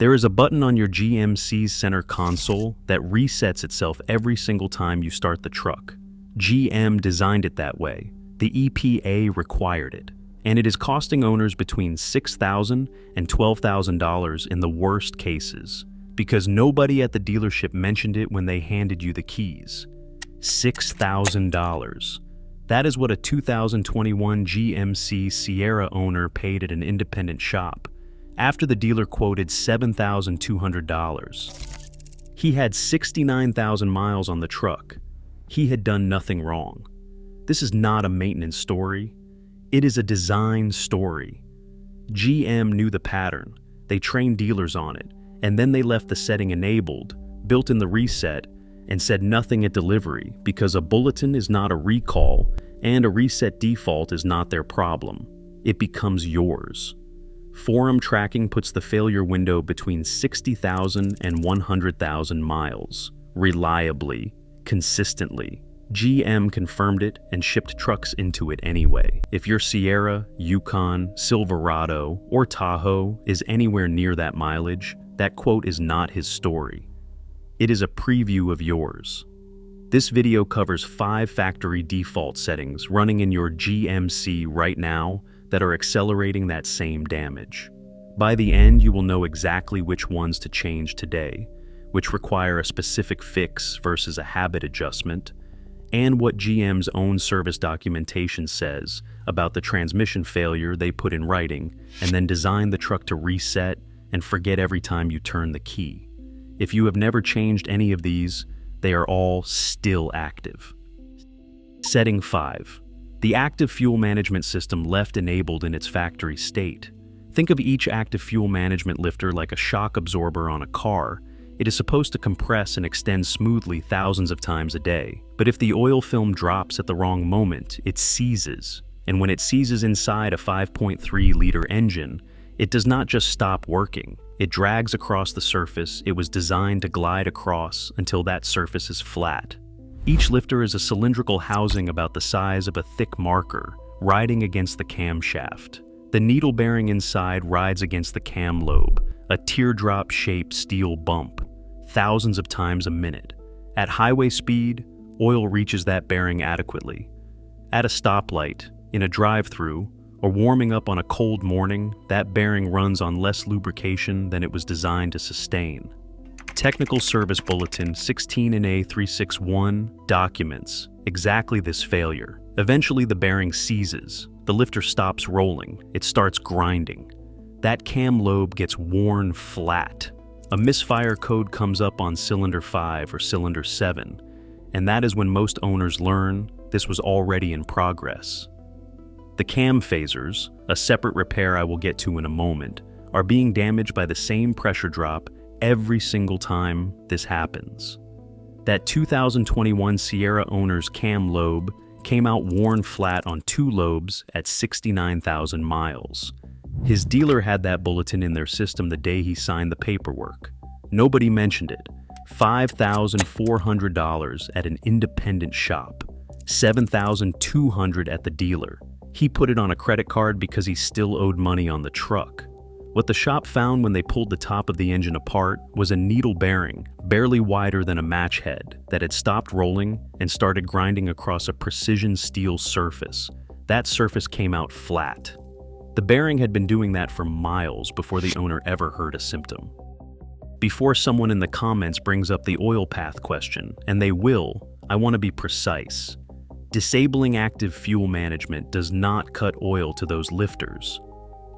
There is a button on your GMC's center console that resets itself every single time you start the truck. GM designed it that way. The EPA required it, and it is costing owners between $6,000 and $12,000 in the worst cases, because nobody at the dealership mentioned it when they handed you the keys. $6,000. That is what a 2021 GMC Sierra owner paid at an independent shop, after the dealer quoted $7,200. He had 69,000 miles on the truck. He had done nothing wrong. This is not a maintenance story. It is a design story. GM knew the pattern. They trained dealers on it, and then they left the setting enabled, built in the reset, and said nothing at delivery because a bulletin is not a recall and a reset default is not their problem. It becomes yours. Forum tracking puts the failure window between 60,000 and 100,000 miles, reliably, consistently. GM confirmed it and shipped trucks into it anyway. If your Sierra, Yukon, Silverado, or Tahoe is anywhere near that mileage, that quote is not his story. It is a preview of yours. This video covers 5 factory default settings running in your GMC right now that are accelerating that same damage. By the end, you will know exactly which ones to change today, which require a specific fix versus a habit adjustment, and what GM's own service documentation says about the transmission failure they put in writing and then design the truck to reset and forget every time you turn the key. If you have never changed any of these, they are all still active. Setting 5. The active fuel management system left enabled in its factory state. Think of each active fuel management lifter like a shock absorber on a car. It is supposed to compress and extend smoothly thousands of times a day. But if the oil film drops at the wrong moment, it seizes. And when it seizes inside a 5.3-liter engine, it does not just stop working. It drags across the surface it was designed to glide across until that surface is flat. Each lifter is a cylindrical housing about the size of a thick marker, riding against the camshaft. The needle bearing inside rides against the cam lobe, a teardrop-shaped steel bump, thousands of times a minute. At highway speed, oil reaches that bearing adequately. At a stoplight, in a drive-through, or warming up on a cold morning, that bearing runs on less lubrication than it was designed to sustain. Technical Service Bulletin 16NA361 documents exactly this failure. Eventually the bearing seizes. The lifter stops rolling. It starts grinding. That cam lobe gets worn flat. A misfire code comes up on cylinder 5 or cylinder 7, and that is when most owners learn this was already in progress. The cam phasers, a separate repair I will get to in a moment, are being damaged by the same pressure drop every single time this happens. That 2021 Sierra owner's cam lobe came out worn flat on 2 lobes at 69,000 miles. His dealer had that bulletin in their system the day he signed the paperwork. Nobody mentioned it. $5,400 at an independent shop. $7,200 at the dealer. He put it on a credit card because he still owed money on the truck. What the shop found when they pulled the top of the engine apart was a needle bearing, barely wider than a match head, that had stopped rolling and started grinding across a precision steel surface. That surface came out flat. The bearing had been doing that for miles before the owner ever heard a symptom. Before someone in the comments brings up the oil path question, and they will, I want to be precise. Disabling active fuel management does not cut oil to those lifters.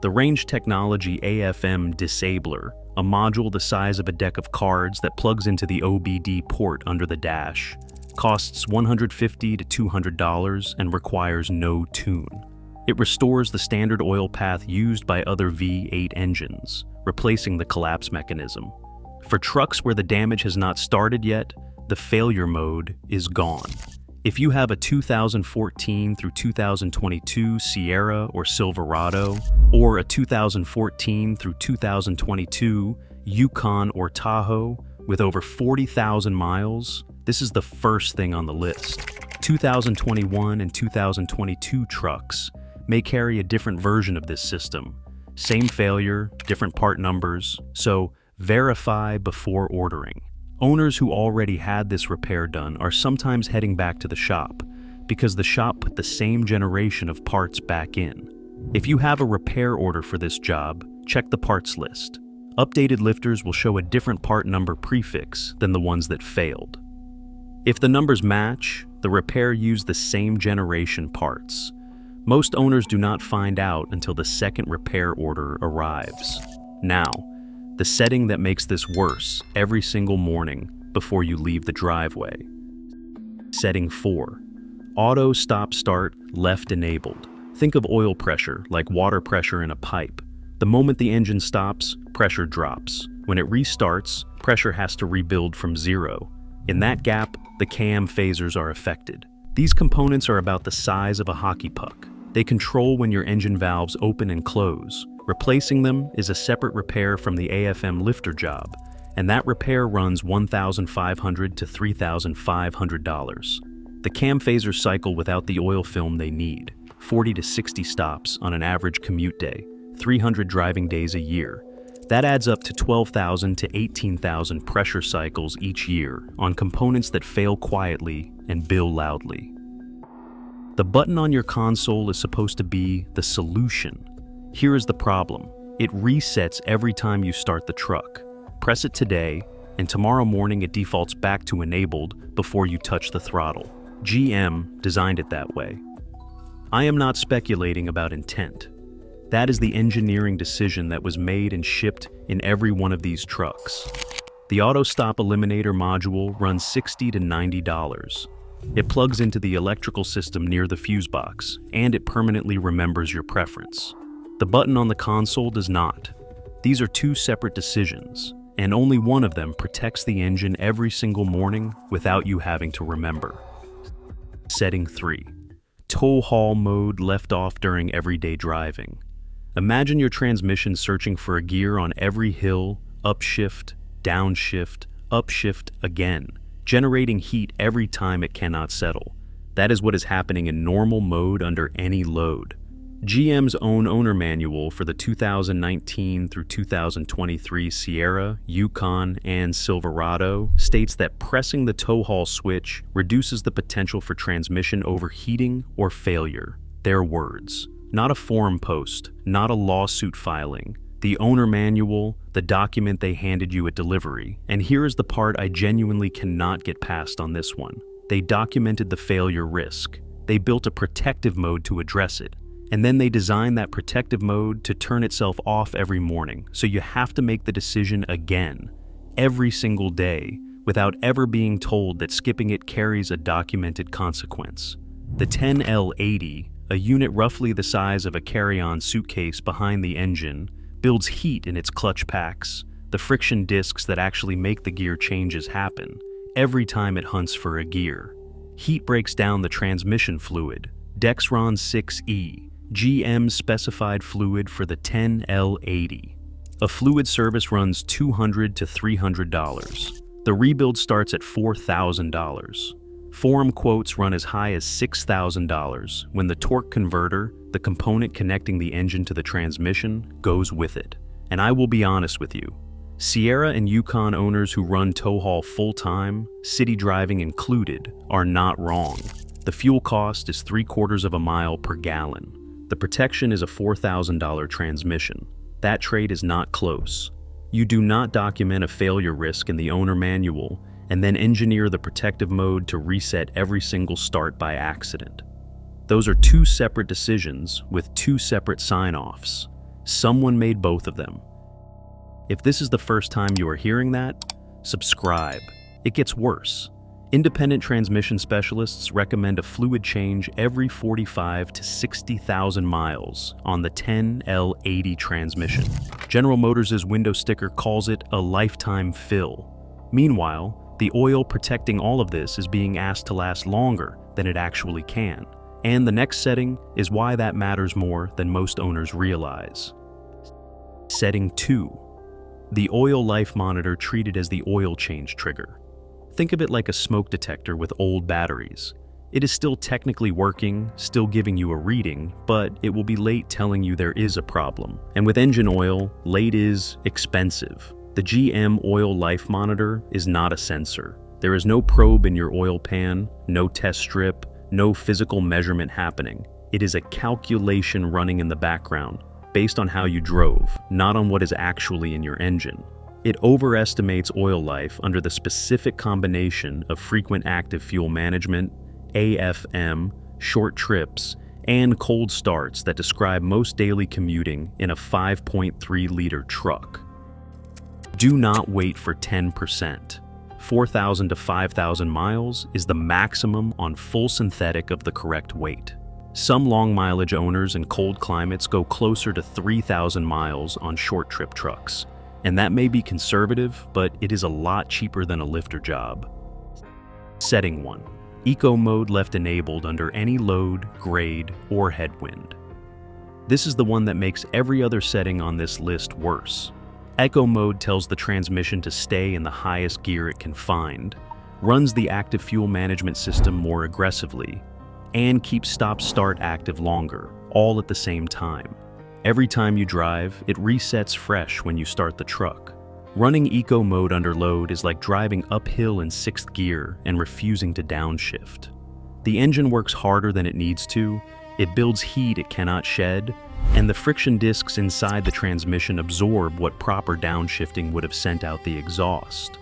The Range Technology AFM Disabler, a module the size of a deck of cards that plugs into the OBD port under the dash, costs $150 to $200 and requires no tune. It restores the standard oil path used by other V8 engines, replacing the collapse mechanism. For trucks where the damage has not started yet, the failure mode is gone. If you have a 2014 through 2022 Sierra or Silverado, or a 2014 through 2022 Yukon or Tahoe with over 40,000 miles, this is the first thing on the list. 2021 and 2022 trucks may carry a different version of this system. Same failure, different part numbers, so Verify before ordering. Owners who already had this repair done are sometimes heading back to the shop because the shop put the same generation of parts back in. If you have a repair order for this job, check the parts list. Updated lifters will show a different part number prefix than the ones that failed. If the numbers match, the repair used the same generation parts. Most owners do not find out until the second repair order arrives. Now, the setting that makes this worse every single morning before you leave the driveway. Setting 4. Auto stop start left enabled. Think of oil pressure like water pressure in a pipe. The moment the engine stops, pressure drops. When it restarts, pressure has to rebuild from zero. In that gap, the cam phasers are affected. These components are about the size of a hockey puck. They control when your engine valves open and close. Replacing them is a separate repair from the AFM lifter job, and that repair runs $1,500 to $3,500. The cam phasers cycle without the oil film they need, 40 to 60 stops on an average commute day, 300 driving days a year. That adds up to 12,000 to 18,000 pressure cycles each year on components that fail quietly and bill loudly. The button on your console is supposed to be the solution. Here is the problem. It resets every time you start the truck. Press it today, and tomorrow morning it defaults back to enabled before you touch the throttle. GM designed it that way. I am not speculating about intent. That is the engineering decision that was made and shipped in every one of these trucks. The Auto Stop Eliminator Module runs $60 to $90. It plugs into the electrical system near the fuse box, and it permanently remembers your preference. The button on the console does not. These are two separate decisions, and only one of them protects the engine every single morning without you having to remember. Setting 3. Tow haul mode left off during everyday driving. Imagine your transmission searching for a gear on every hill, upshift, downshift, upshift again, generating heat every time it cannot settle. That is what is happening in normal mode under any load. GM's own owner manual for the 2019 through 2023 Sierra, Yukon, and Silverado states that pressing the tow haul switch reduces the potential for transmission overheating or failure. Their words. Not a forum post, not a lawsuit filing. The owner manual, the document they handed you at delivery. And here is the part I genuinely cannot get past on this one. They documented the failure risk. They built a protective mode to address it. And then they designed that protective mode to turn itself off every morning, so you have to make the decision again, every single day, without ever being told that skipping it carries a documented consequence. The 10L80, a unit roughly the size of a carry-on suitcase behind the engine, builds heat in its clutch packs, the friction discs that actually make the gear changes happen, every time it hunts for a gear. Heat breaks down the transmission fluid, Dexron 6E, GM specified fluid for the 10L80. A fluid service runs $200 to $300. The rebuild starts at $4,000. Forum quotes run as high as $6,000 when the torque converter, the component connecting the engine to the transmission, goes with it. And I will be honest with you, Sierra and Yukon owners who run tow haul full-time, city driving included, are not wrong. The fuel cost is 3/4 of a mile per gallon. The protection is a $4,000 transmission. That trade is not close. You do not document a failure risk in the owner manual and then engineer the protective mode to reset every single start by accident. Those are two separate decisions with two separate sign-offs. Someone made both of them. If this is the first time you are hearing that, subscribe. It gets worse. Independent transmission specialists recommend a fluid change every 45 to 60,000 miles on the 10L80 transmission. General Motors' window sticker calls it a lifetime fill. Meanwhile, the oil protecting all of this is being asked to last longer than it actually can. And the next setting is why that matters more than most owners realize. Setting 2. The oil life monitor treated as the oil change trigger. Think of it like a smoke detector with old batteries. It is still technically working, still giving you a reading, but it will be late telling you there is a problem. And with engine oil, late is expensive. The GM Oil Life Monitor is not a sensor. There is no probe in your oil pan, no test strip, no physical measurement happening. It is a calculation running in the background, based on how you drove, not on what is actually in your engine. It overestimates oil life under the specific combination of frequent active fuel management, AFM, short trips, and cold starts that describe most daily commuting in a 5.3-liter truck. Do not wait for 10%. 4,000 to 5,000 miles is the maximum on full synthetic of the correct weight. Some long mileage owners in cold climates go closer to 3,000 miles on short trip trucks. And that may be conservative, but it is a lot cheaper than a lifter job. Setting 1. Eco mode left enabled under any load, grade, or headwind. This is the one that makes every other setting on this list worse. Eco mode tells the transmission to stay in the highest gear it can find, runs the active fuel management system more aggressively, and keeps stop-start active longer, all at the same time. Every time you drive, it resets fresh when you start the truck. Running eco mode under load is like driving uphill in 6th gear and refusing to downshift. The engine works harder than it needs to, it builds heat it cannot shed, and the friction discs inside the transmission absorb what proper downshifting would have sent out the exhaust.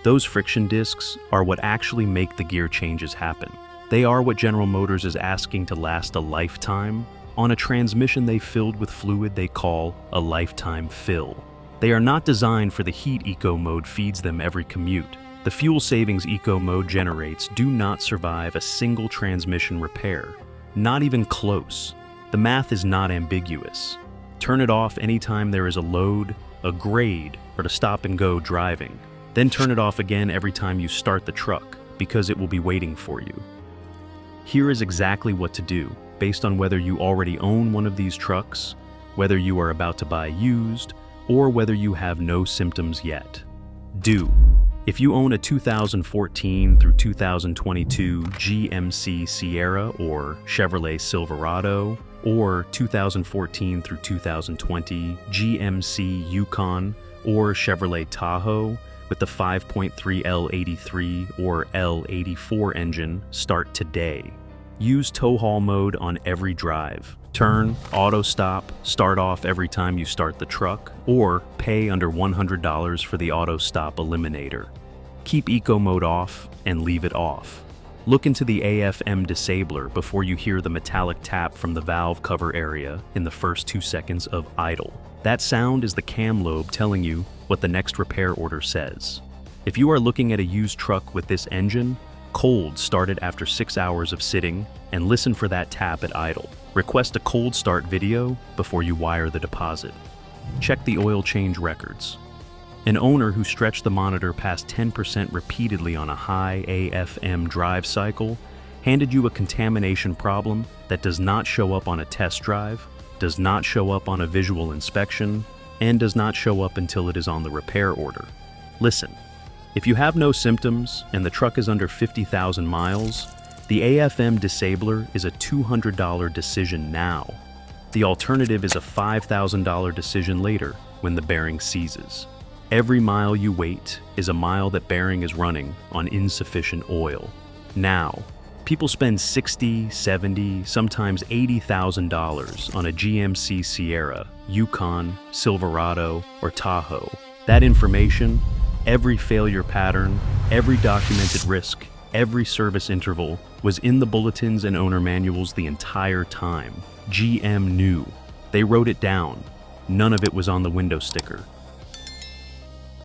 Those friction discs are what actually make the gear changes happen. They are what General Motors is asking to last a lifetime on a transmission they filled with fluid they call a lifetime fill. They are not designed for the heat eco mode feeds them every commute. The fuel savings eco mode generates do not survive a single transmission repair, not even close. The math is not ambiguous. Turn it off anytime there is a load, a grade, or to stop and go driving. Then turn it off again every time you start the truck, because it will be waiting for you. Here is exactly what to do, based on whether you already own one of these trucks, whether you are about to buy used, or whether you have no symptoms yet. Do. If you own a 2014 through 2022 GMC Sierra or Chevrolet Silverado, or 2014 through 2020 GMC Yukon or Chevrolet Tahoe with the 5.3 L83 or L84 engine, start today. Use tow haul mode on every drive. Turn, auto stop, start off every time you start the truck, or pay under $100 for the auto stop eliminator. Keep eco mode off and leave it off. Look into the AFM disabler before you hear the metallic tap from the valve cover area in the first 2 seconds of idle. That sound is the cam lobe telling you what the next repair order says. If you are looking at a used truck with this engine, cold start it after 6 hours of sitting and listen for that tap at idle. Request a cold start video before you wire the deposit. Check the oil change records. An owner who stretched the monitor past 10% repeatedly on a high AFM drive cycle handed you a contamination problem that does not show up on a test drive, does not show up on a visual inspection, and does not show up until it is on the repair order. Listen, if you have no symptoms and the truck is under 50,000 miles, the AFM disabler is a $200 decision now. The alternative is a $5,000 decision later when the bearing seizes. Every mile you wait is a mile that bearing is running on insufficient oil. Now, people spend $60, $70, sometimes $80,000 on a GMC Sierra, Yukon, Silverado, or Tahoe. That information, every failure pattern, every documented risk, every service interval was in the bulletins and owner manuals the entire time. GM knew. They wrote it down. None of it was on the window sticker.